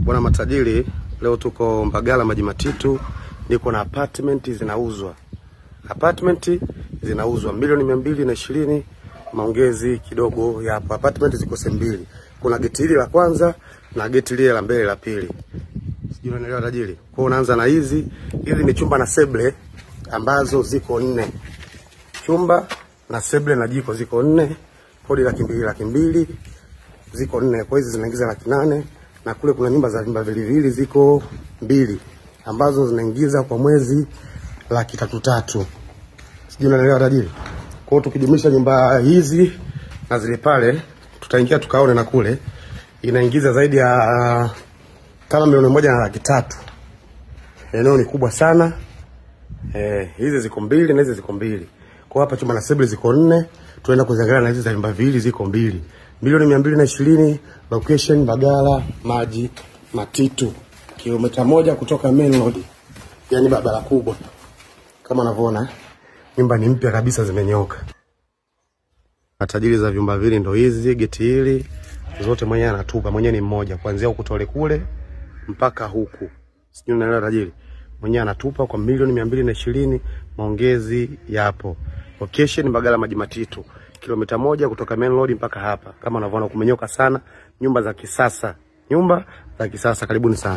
Bwana matajiri, leo tuko Mbagala Maji Matitu, niko na apartment zinauzwa. Apartment zinauzwa $220,000, maongezi kidogo yapo. Apartment ziko sehemu mbili. Kuna geti hili la kwanza na geti lile la mbele la pili. Sijui unaelewa tajiri. Kwa hiyo unaanza na hizi. Hizi ni chumba na seble ambazo ziko 4. Chumba na seble na jiko ziko 4. Kodi $200,000 ziko 4. Kwa hizi zinaingiza $800,000. Na kule kuna nyumba za vyumba viwili ziko 2 ambazo zinaingiza kwa mwezi $300,000. Sijui unaelewa tajiri. Kwa hiyo tukijumlisha nyumba hizi na zile pale, tutaingia tukaone na kule inaingiza zaidi ya kama $1,300,000. Eneo ni kubwa sana. Hizi ziko 2 na hizi ziko 2. Kwa hapa chumba na seble ziko 4, tunaenda kuziangalia na hizi za nyumba viwili ziko 2. $220,000, location Mbagala Maji Matitu, kilomita 1 kutoka main road, yani barabara kubwa. Kama unavyoona nyumba ni mpya kabisa, zimenyoka. Matajiri za vyumba viwili ndo hizi, geti hili zote mwenyewe anatupa, mwenyewe ni mmoja kuanzia ukutole kule mpaka huku. Sijui unaelewa tajiri. Mwenyewe anatupa kwa $220,000, maongezi yapo. Location Mbagala Maji Matitu, kilomita 1 kutoka main road mpaka hapa. Kama unavyoona kumenyoka sana, nyumba za kisasa. Nyumba za kisasa, karibuni sana.